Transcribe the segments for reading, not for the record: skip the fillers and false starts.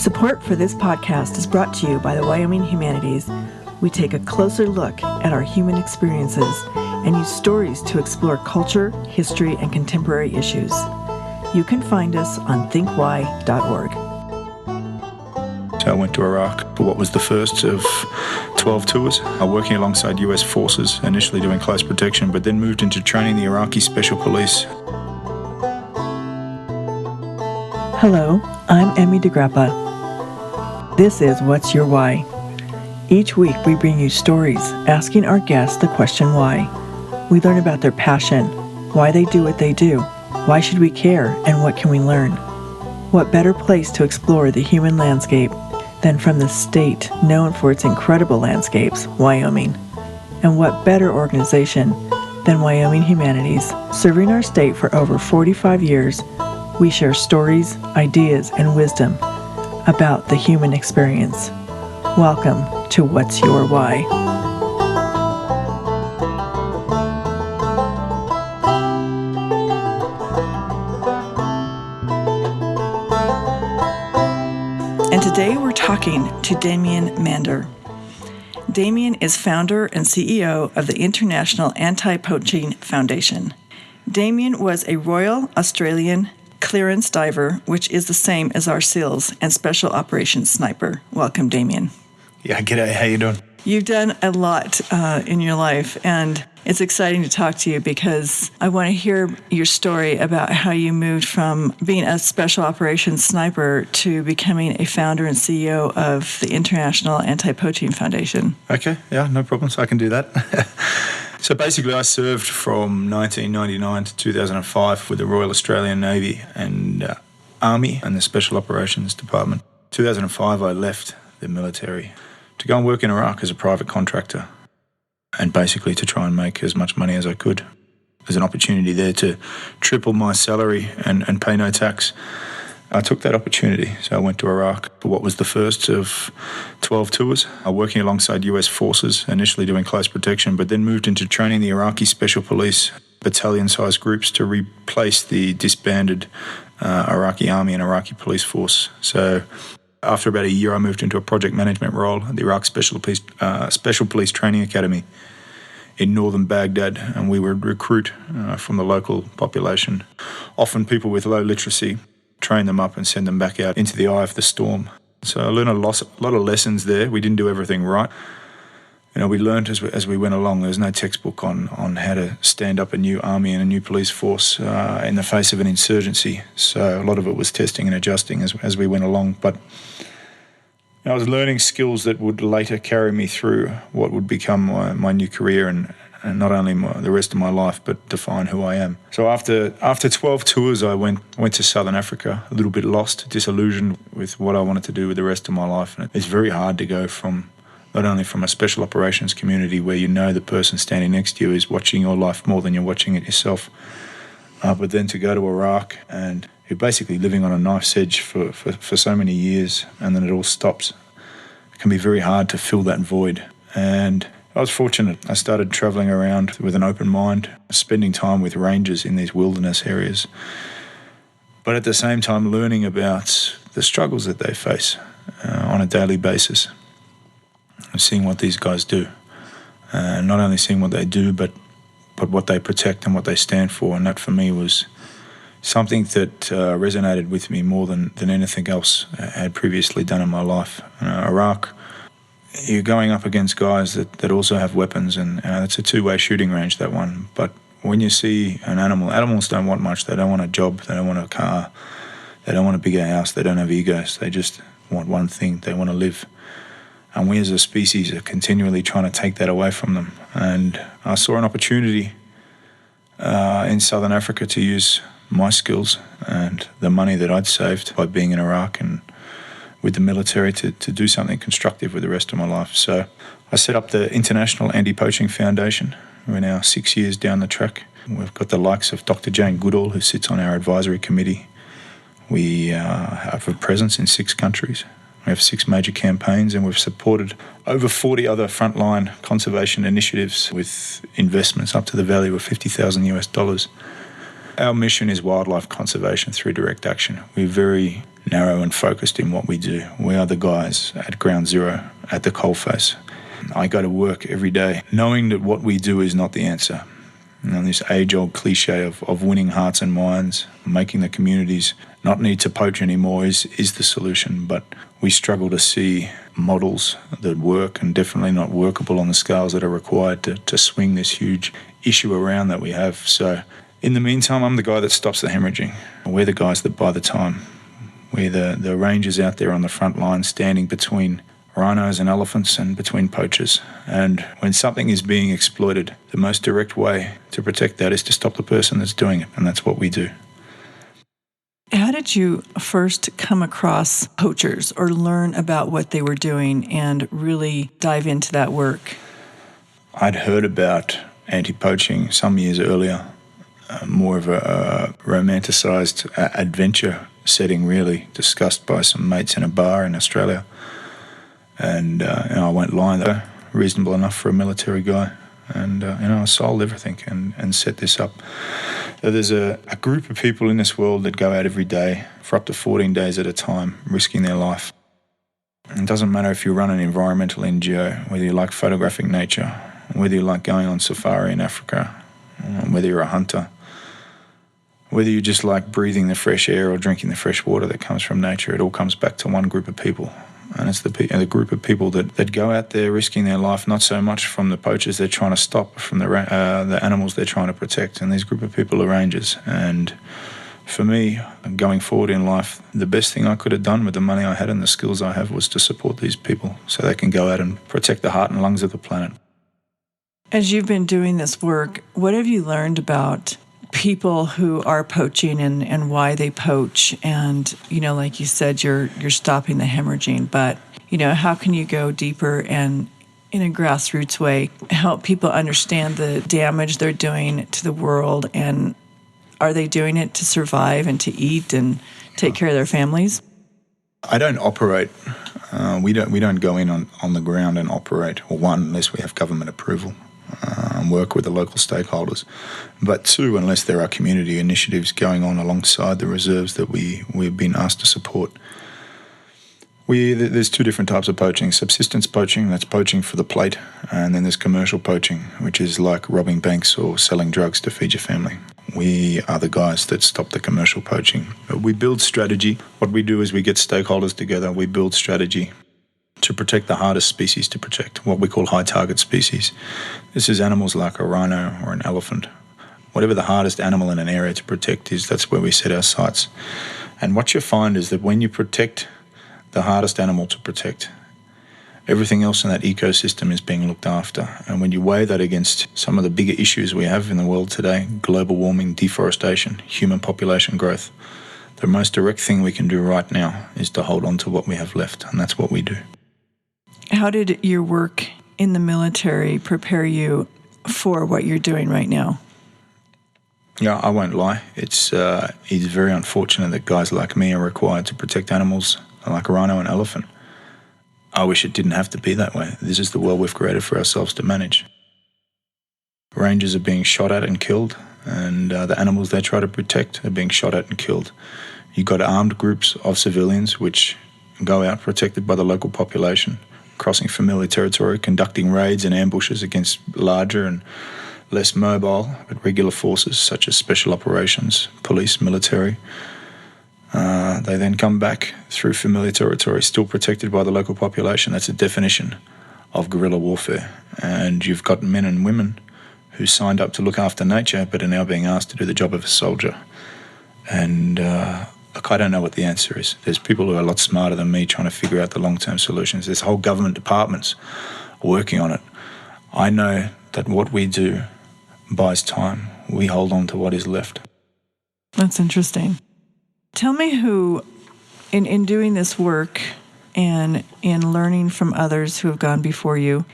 Support for this podcast is brought to you by the Wyoming Humanities. We take a closer look at our human experiences and use stories to explore culture, history, and contemporary issues. You can find us on thinkwhy.org. So I went to Iraq for what was the first of 12 tours, working alongside US forces, initially doing close protection, but then moved into training the Iraqi Special Police. Hello, I'm Emmy DeGrappa. This is What's Your Why? Each week we bring you stories asking our guests the question why. We learn about their passion, why they do what they do, why should we care, and what can we learn? What better place to explore the human landscape than from the state known for its incredible landscapes, Wyoming? And what better organization than Wyoming Humanities? Serving our state for over 45 years, we share stories, ideas, and wisdom about the human experience. Welcome to What's Your Why? And today we're talking to Damien Mander. Damien is founder and CEO of the International Anti-Poaching Foundation. Damien was a Royal Australian clearance diver, which is the same as our SEALs, and Special Operations Sniper. Welcome, Damien. Yeah, g'day, how you doing? You've done a lot in your life, and it's exciting to talk to you because I want to hear your story about how you moved from being a Special Operations Sniper to becoming a founder and CEO of the International Anti-Poaching Foundation. Okay, yeah, no problems, I can do that. So basically I served from 1999 to 2005 with the Royal Australian Navy and Army and the Special Operations Department. 2005 I left the military to go and work in Iraq as a private contractor and basically to try and make as much money as I could. There's an opportunity there to triple my salary and pay no tax. I took that opportunity, so I went to Iraq for what was the first of 12 tours, working alongside US forces, initially doing close protection, but then moved into training the Iraqi Special Police battalion-sized groups to replace the disbanded Iraqi Army and Iraqi Police Force. So after about a year, I moved into a project management role at the Iraq Special Police Training Academy in northern Baghdad, and we would recruit from the local population, often people with low literacy, train them up and send them back out into the eye of the storm. So I learned a lot of lessons there. We didn't do everything right. We learned as we went along. There's no textbook on how to stand up a new army and a new police force in the face of an insurgency. So a lot of it was testing and adjusting as we went along. But I was learning skills that would later carry me through what would become my new career and not only the rest of my life, but define who I am. So after 12 tours, I went to Southern Africa, a little bit lost, disillusioned with what I wanted to do with the rest of my life. And it's very hard to go from, not only from a special operations community where you know the person standing next to you is watching your life more than you're watching it yourself, but then to go to Iraq and you're basically living on a knife's edge for so many years, and then it all stops. It can be very hard to fill that void. And I was fortunate. I started travelling around with an open mind, spending time with rangers in these wilderness areas, but at the same time learning about the struggles that they face on a daily basis, seeing what these guys do, not only seeing what they do, but what they protect and what they stand for. And that for me was something that resonated with me more than anything else I had previously done in my life. Iraq, you're going up against guys that also have weapons, and it's a two-way shooting range, that one. But when you see an animals don't want much. They don't want a job, they don't want a car, they don't want a bigger house, they don't have egos. They just want one thing: they want to live. And we as a species are continually trying to take that away from them. And I saw an opportunity in Southern Africa to use my skills and the money that I'd saved by being in Iraq and with the military to do something constructive with the rest of my life. So I set up the International Anti-Poaching Foundation. We're now 6 years down the track. We've got the likes of Dr. Jane Goodall, who sits on our advisory committee. We have a presence in 6 countries. We have 6 major campaigns, and we've supported over 40 other frontline conservation initiatives with investments up to the value of $50,000 US. Our mission is wildlife conservation through direct action. We're very narrow and focused in what we do. We are the guys at ground zero, at the coalface. I go to work every day knowing that what we do is not the answer. This age-old cliche of winning hearts and minds, making the communities not need to poach anymore is the solution. But we struggle to see models that work, and definitely not workable on the scales that are required to swing this huge issue around that we have. So in the meantime, I'm the guy that stops the hemorrhaging. We're the guys that buy the time. We're the rangers out there on the front line standing between rhinos and elephants and between poachers. And when something is being exploited, the most direct way to protect that is to stop the person that's doing it, and that's what we do. How did you first come across poachers or learn about what they were doing and really dive into that work? I'd heard about anti-poaching some years earlier, more of a romanticised adventure setting, really, discussed by some mates in a bar in Australia. And I went lying there, reasonable enough for a military guy. And I sold everything and set this up. There's a group of people in this world that go out every day for up to 14 days at a time, risking their life. It doesn't matter if you run an environmental NGO, whether you like photographing nature, whether you like going on safari in Africa, whether you're a hunter, whether you just like breathing the fresh air or drinking the fresh water that comes from nature. It all comes back to one group of people. And it's the group of people that go out there risking their life, not so much from the poachers they're trying to stop, from the animals they're trying to protect. And these group of people are rangers. And for me, going forward in life, the best thing I could have done with the money I had and the skills I have was to support these people so they can go out and protect the heart and lungs of the planet. As you've been doing this work, what have you learned about people who are poaching and why they poach? And, like you said, you're stopping the hemorrhaging, but, how can you go deeper and in a grassroots way help people understand the damage they're doing to the world? And are they doing it to survive and to eat and take care of their families? I don't operate. We don't go in on the ground and operate, or one, unless we have government approval. Work with the local stakeholders, but two, unless there are community initiatives going on alongside the reserves that we've been asked to support. There's two different types of poaching: subsistence poaching, that's poaching for the plate, and then there's commercial poaching, which is like robbing banks or selling drugs to feed your family. We are the guys that stop the commercial poaching. We build strategy. What we do is we get stakeholders together, we build strategy to protect the hardest species to protect, what we call high target species. This is animals like a rhino or an elephant. Whatever the hardest animal in an area to protect is, that's where we set our sights. And what you find is that when you protect the hardest animal to protect, everything else in that ecosystem is being looked after. And when you weigh that against some of the bigger issues we have in the world today, global warming, deforestation, human population growth, the most direct thing we can do right now is to hold on to what we have left, and that's what we do. How did your work in the military prepare you for what you're doing right now? Yeah, I won't lie. It's very unfortunate that guys like me are required to protect animals like a rhino and elephant. I wish it didn't have to be that way. This is the world we've created for ourselves to manage. Rangers are being shot at and killed, and the animals they try to protect are being shot at and killed. You've got armed groups of civilians which go out protected by the local population, crossing familiar territory, conducting raids and ambushes against larger and less mobile but regular forces such as special operations, police, military. They then come back through familiar territory, still protected by the local population. That's a definition of guerrilla warfare. And you've got men and women who signed up to look after nature but are now being asked to do the job of a soldier. And look, I don't know what the answer is. There's people who are a lot smarter than me trying to figure out the long-term solutions. There's whole government departments working on it. I know that what we do buys time. We hold on to what is left. That's interesting. Tell me who, in doing this work and in learning from others who have gone before you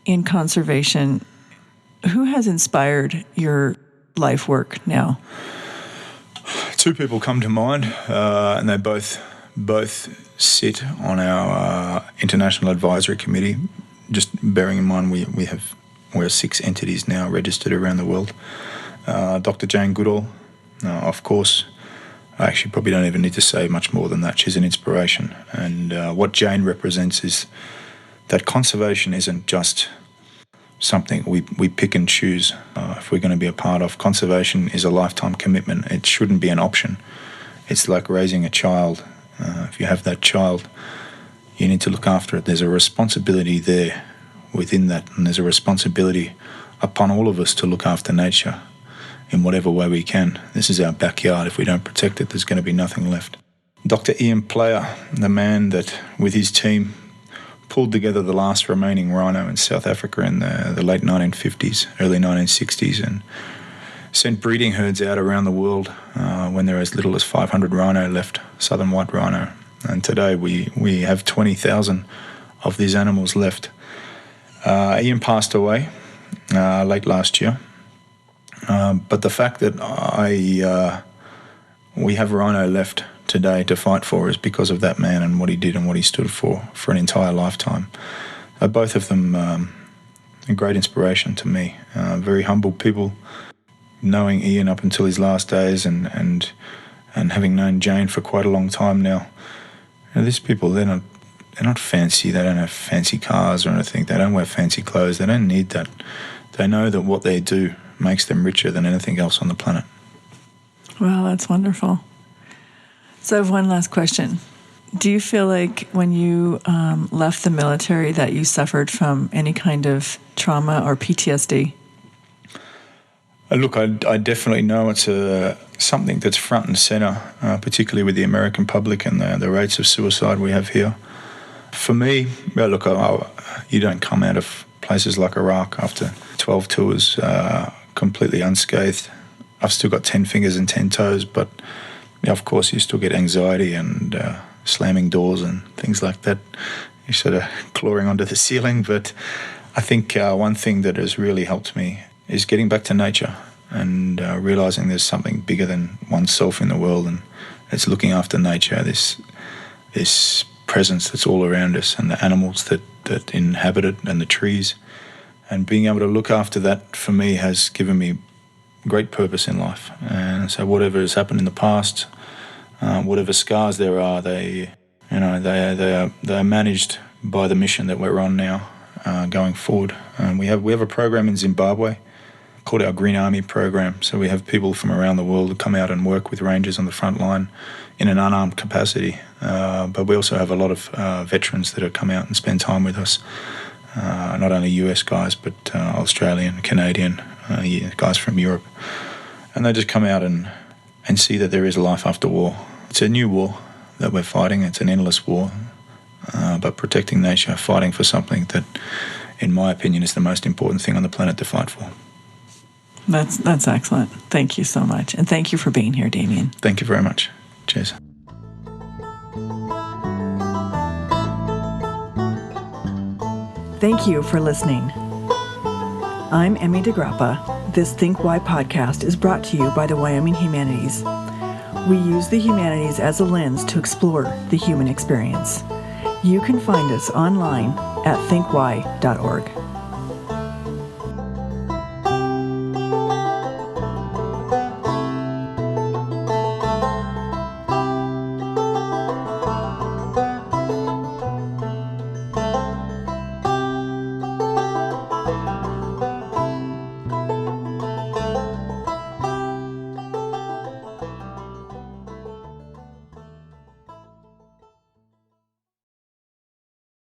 in conservation, who has inspired your life work now? Two people come to mind, and they both sit on our International Advisory Committee. Just bearing in mind we're 6 entities now registered around the world. Dr. Jane Goodall, of course, I actually probably don't even need to say much more than that. She's an inspiration. And what Jane represents is that conservation isn't just something we pick and choose if we're going to be a part of. Conservation is a lifetime commitment. It shouldn't be an option. It's like raising a child. If you have that child, you need to look after it. There's a responsibility there within that, and there's a responsibility upon all of us to look after nature in whatever way we can. This is our backyard. If we don't protect it, there's going to be nothing left. Dr. Ian Player, the man that with his team pulled together the last remaining rhino in South Africa in the late 1950s, early 1960s, and sent breeding herds out around the world when there were as little as 500 rhino left, southern white rhino. And today we have 20,000 of these animals left. Ian passed away late last year. But the fact that we have rhino left today to fight for is because of that man and what he did and what he stood for an entire lifetime. Both of them a great inspiration to me. Very humble people. Knowing Ian up until his last days and having known Jane for quite a long time now, these people, they're not fancy. They don't have fancy cars or anything. They don't wear fancy clothes. They don't need that. They know that what they do makes them richer than anything else on the planet. Well, that's wonderful. So I have one last question. Do you feel like when you left the military that you suffered from any kind of trauma or PTSD? Look, I definitely know it's something that's front and centre, particularly with the American public and the rates of suicide we have here. For me, well, look, you don't come out of places like Iraq after 12 tours completely unscathed. I've still got 10 fingers and 10 toes, but of course you still get anxiety and slamming doors and things like that. You're sort of clawing onto the ceiling. But I think one thing that has really helped me is getting back to nature and realising there's something bigger than oneself in the world, and it's looking after nature, this presence that's all around us and the animals that inhabit it and the trees. And being able to look after that, for me, has given me great purpose in life. And so whatever has happened in the past, whatever scars there are, they are managed by the mission that we're on now, going forward. We have a program in Zimbabwe called our Green Army program. So we have people from around the world who come out and work with rangers on the front line in an unarmed capacity. But we also have a lot of veterans that have come out and spend time with us. Not only US guys, but Australian, Canadian, guys from Europe. And they just come out and see that there is life after war. It's a new war that we're fighting. It's an endless war. But protecting nature, fighting for something that, in my opinion, is the most important thing on the planet to fight for. That's excellent. Thank you so much. And thank you for being here, Damien. Thank you very much. Cheers. Thank you for listening. I'm Emmy DeGrappa. This Think Why podcast is brought to you by the Wyoming Humanities. We use the humanities as a lens to explore the human experience. You can find us online at thinkwhy.org.